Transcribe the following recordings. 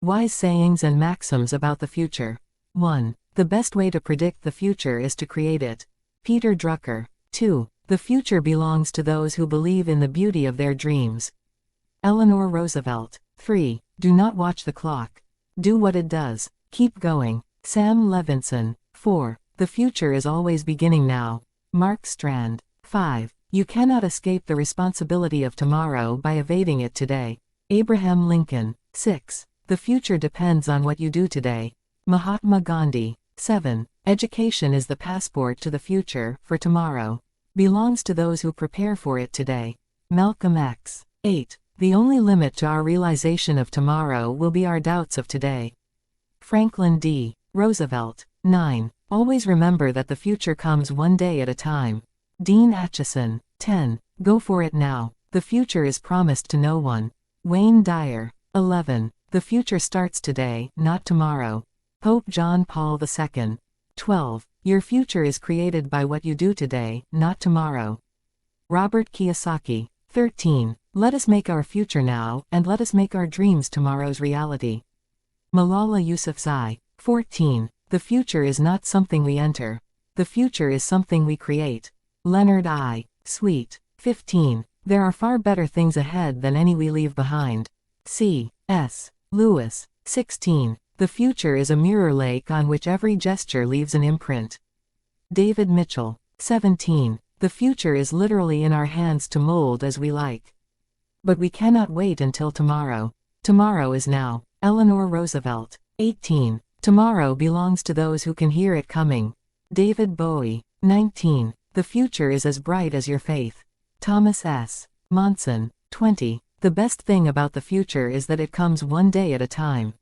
Wise sayings and maxims about the future. 1. The best way to predict the future is to create it. Peter Drucker. 2. The future belongs to those who believe in the beauty of their dreams. Eleanor Roosevelt. 3. Do not watch the clock. Do what it does. Keep going. Sam Levinson. 4. The future is always beginning now. Mark Strand. 5. You cannot escape the responsibility of tomorrow by evading it today. Abraham Lincoln. 6. The future depends on what you do today. Mahatma Gandhi. 7. Education is the passport to the future, for tomorrow belongs to those who prepare for it today. Malcolm X. 8. The only limit to our realization of tomorrow will be our doubts of today. Franklin D. Roosevelt. 9. Always remember that the future comes one day at a time. Dean Acheson. 10. Go for it now. The future is promised to no one. Wayne Dyer. 11. The future starts today, not tomorrow. Pope John Paul II. 12. Your future is created by what you do today, not tomorrow. Robert Kiyosaki. 13. Let us make our future now, and let us make our dreams tomorrow's reality. Malala Yousafzai. 14. The future is not something we enter. The future is something we create. Leonard I. Sweet. 15. There are far better things ahead than any we leave behind. C.S. Lewis. 16. The future is a mirror lake on which every gesture leaves an imprint. David Mitchell. 17. The future is literally in our hands to mold as we like. But we cannot wait until tomorrow. Tomorrow is now. Eleanor Roosevelt. 18. Tomorrow belongs to those who can hear it coming. David Bowie. 19. The future is as bright as your faith. Thomas S. Monson. 20. The best thing about the future is that it comes one day at a time.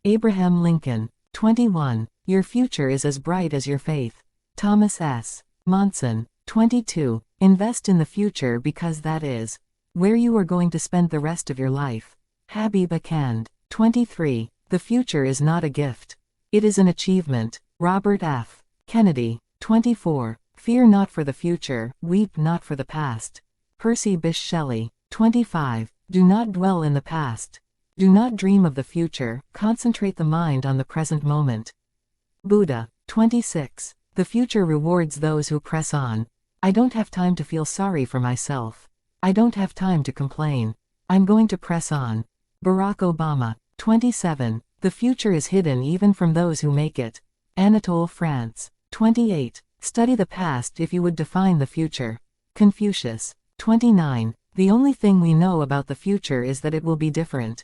Abraham Lincoln. 21. Your future is as bright as your faith. Thomas S. Monson. 22. Invest in the future because that is where you are going to spend the rest of your life. Habib Akand. 23. The future is not a gift. It is an achievement. Robert F. Kennedy. 24. Fear not for the future, weep not for the past. Percy Bysshe Shelley. 25. Do not dwell in the past. Do not dream of the future, concentrate the mind on the present moment. Buddha. 26. The future rewards those who press on. I don't have time to feel sorry for myself. I don't have time to complain. I'm going to press on. Barack Obama. 27. The future is hidden even from those who make it. Anatole France. 28. Study the past if you would define the future. Confucius. 29. The only thing we know about the future is that it will be different.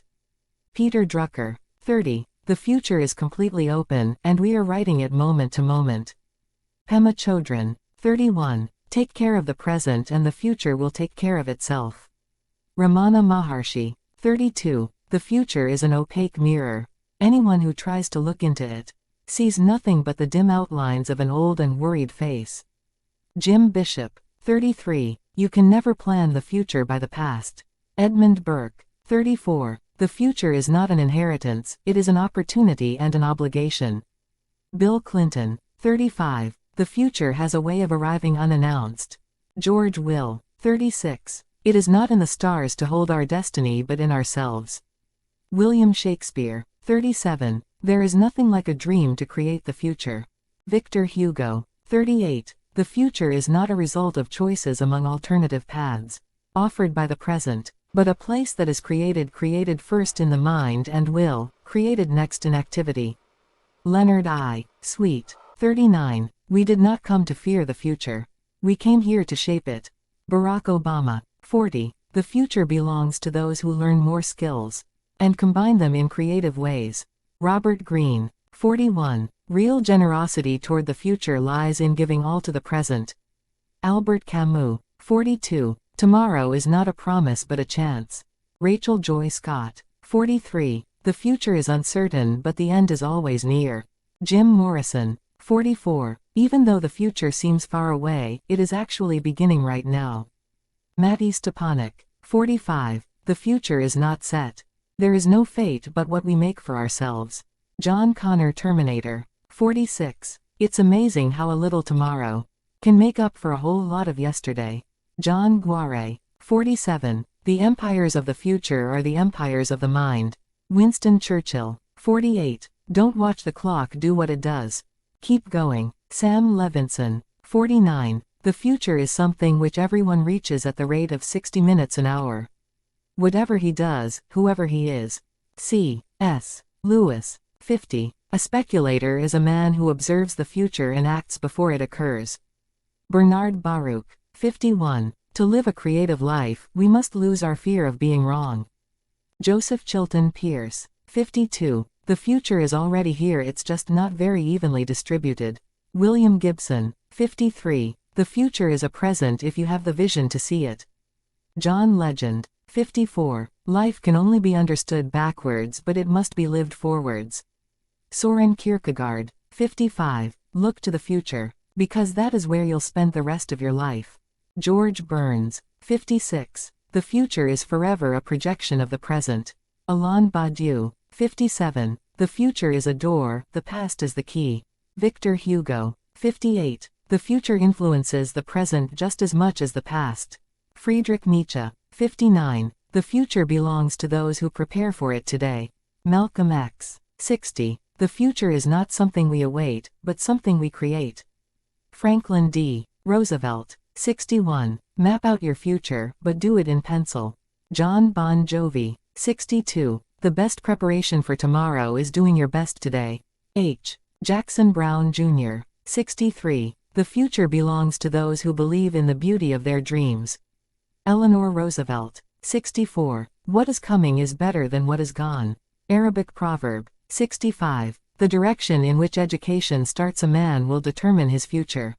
Peter Drucker. 30. The future is completely open, and we are writing it moment to moment. Pema Chodron. 31. Take care of the present and the future will take care of itself. Ramana Maharshi. 32. The future is an opaque mirror. Anyone who tries to look into it sees nothing but the dim outlines of an old and worried face. Jim Bishop. 33. You can never plan the future by the past. Edmund Burke. 34. The future is not an inheritance, it is an opportunity and an obligation. Bill Clinton. 35. The future has a way of arriving unannounced. George Will. 36. It is not in the stars to hold our destiny but in ourselves. William Shakespeare. 37. There is nothing like a dream to create the future. Victor Hugo. 38. The future is not a result of choices among alternative paths offered by the present, but a place that is created first in the mind and will, created next in activity. Leonard I. Sweet. 39. We did not come to fear the future. We came here to shape it. Barack Obama. 40. The future belongs to those who learn more skills and combine them in creative ways. Robert Greene. 41. Real generosity toward the future lies in giving all to the present. Albert Camus. 42. Tomorrow is not a promise but a chance. Rachel Joy Scott. 43. The future is uncertain but the end is always near. Jim Morrison. 44. Even though the future seems far away, it is actually beginning right now. Matti Stepanek. 45. The future is not set. There is no fate but what we make for ourselves. John Connor Terminator. 46. It's amazing how a little tomorrow can make up for a whole lot of yesterday. John Guare. 47. The empires of the future are the empires of the mind. Winston Churchill. 48. Don't watch the clock do what it does. Keep going. Sam Levinson. 49. The future is something which everyone reaches at the rate of 60 minutes an hour. Whatever he does, whoever he is. C.S. Lewis. 50. A speculator is a man who observes the future and acts before it occurs. Bernard Baruch. 51. To live a creative life, we must lose our fear of being wrong. Joseph Chilton Pearce. 52. The future is already here, it's just not very evenly distributed. William Gibson. 53. The future is a present if you have the vision to see it. John Legend. 54. Life can only be understood backwards, but it must be lived forwards. Soren Kierkegaard. 55. Look to the future, because that is where you'll spend the rest of your life. George Burns. 56. The future is forever a projection of the present. Alain Badiou. 57. The future is a door, the past is the key. Victor Hugo. 58. The future influences the present just as much as the past. Friedrich Nietzsche. 59. The future belongs to those who prepare for it today. Malcolm X. 60. The future is not something we await, but something we create. Franklin D. Roosevelt. 61. Map out your future, but do it in pencil. John Bon Jovi. 62. The best preparation for tomorrow is doing your best today. H. Jackson Brown Jr. 63. The future belongs to those who believe in the beauty of their dreams. Eleanor Roosevelt. 64. What is coming is better than what is gone. Arabic proverb. 65. The direction in which education starts a man will determine his future.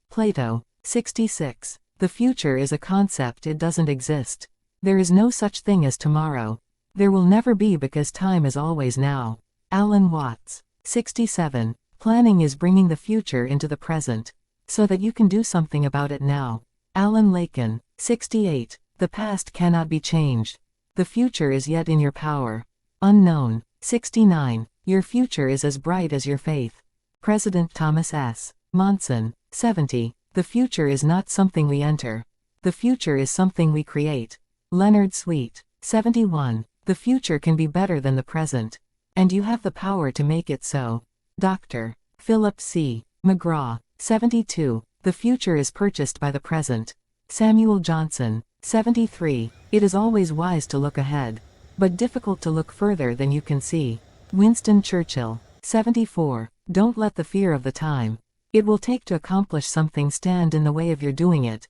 Plato. 66. The future is a concept, it doesn't exist. There is no such thing as tomorrow. There will never be because time is always now. Alan Watts. 67. Planning is bringing the future into the present, so that you can do something about it now. Alan Lakin. 68. The past cannot be changed. The future is yet in your power. Unknown. 69. Your future is as bright as your faith. President Thomas S. Monson. 70. The future is not something we enter. The future is something we create. Leonard Sweet. 71. The future can be better than the present, and you have the power to make it so. Dr. Philip C. McGraw. 72. The future is purchased by the present. Samuel Johnson. 73. It is always wise to look ahead, but difficult to look further than you can see. Winston Churchill. 74. Don't let the fear of the time it will take to accomplish something stand in the way of your doing it.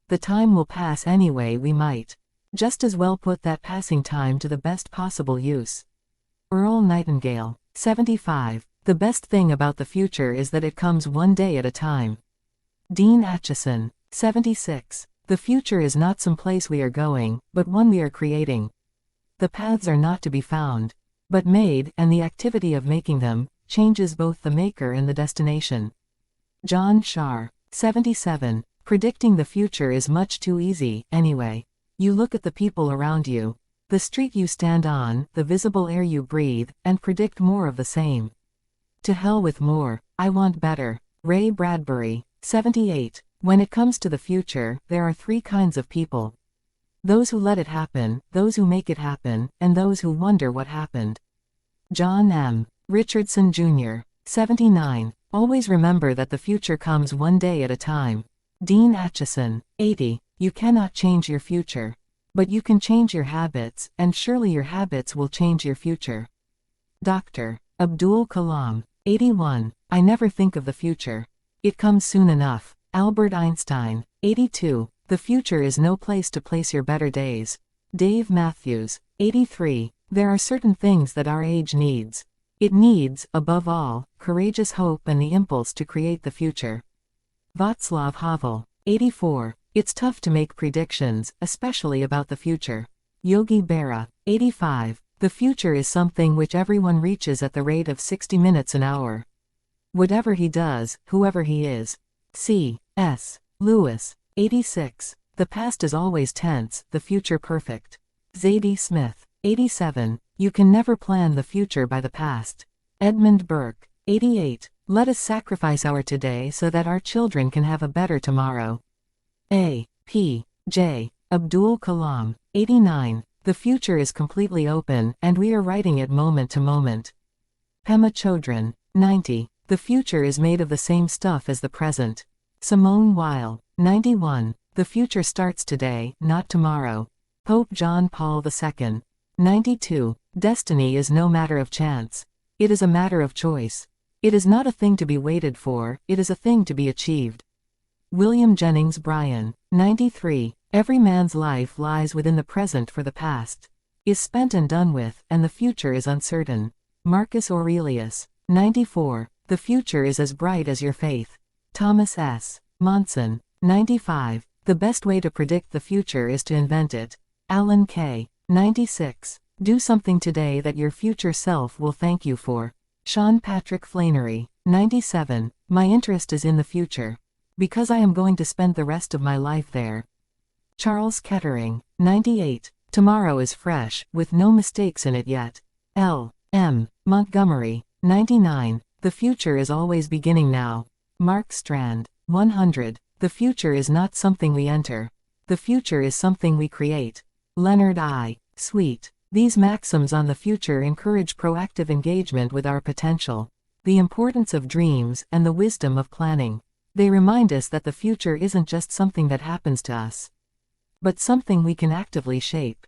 The time will pass anyway, we might just as well put that passing time to the best possible use. Earl Nightingale. 75. The best thing about the future is that it comes one day at a time. Dean Acheson. 76. The future is not some place we are going, but one we are creating. The paths are not to be found, but made, and the activity of making them changes both the maker and the destination. John Shar. 77. Predicting the future is much too easy, anyway. You look at the people around you, the street you stand on, the visible air you breathe, and predict more of the same. To hell with more, I want better. Ray Bradbury. 78. When it comes to the future, there are three kinds of people. Those who let it happen, those who make it happen, and those who wonder what happened. John M. Richardson Jr. 79. Always remember that the future comes one day at a time. Dean Acheson. 80. You cannot change your future, but you can change your habits, and surely your habits will change your future. Dr. Abdul Kalam. 81. I never think of the future. It comes soon enough. Albert Einstein. 82. The future is no place to place your better days. Dave Matthews. 83. There are certain things that our age needs. It needs, above all, courageous hope and the impulse to create the future. Václav Havel. 84. It's tough to make predictions, especially about the future. Yogi Berra. 85. The future is something which everyone reaches at the rate of 60 minutes an hour. Whatever he does, whoever he is. C.S. Lewis. 86. The past is always tense, the future perfect. Zadie Smith. 87. You can never plan the future by the past. Edmund Burke. 88. Let us sacrifice our today so that our children can have a better tomorrow. A. P. J. Abdul Kalam. 89. The future is completely open, and we are writing it moment to moment. Pema Chodron, 90. The future is made of the same stuff as the present. Simone Weil, 91. The future starts today, not tomorrow. Pope John Paul II. 92. Destiny is no matter of chance. It is a matter of choice. It is not a thing to be waited for, it is a thing to be achieved. William Jennings Bryan, 93. Every man's life lies within the present, for the past is spent and done with, and the future is uncertain. Marcus Aurelius, 94. The future is as bright as your faith. Thomas S. Monson, 95. The best way to predict the future is to invent it. Alan Kay, 96. Do something today that your future self will thank you for. Sean Patrick Flannery, 97. My interest is in the future, because I am going to spend the rest of my life there. Charles Kettering, 98. Tomorrow is fresh, with no mistakes in it yet. L. M. Montgomery, 99. The future is always beginning now. Mark Strand, 100. The future is not something we enter. The future is something we create. Leonard I. Sweet. These maxims on the future encourage proactive engagement with our potential, the importance of dreams, and the wisdom of planning. They remind us that the future isn't just something that happens to us, but something we can actively shape.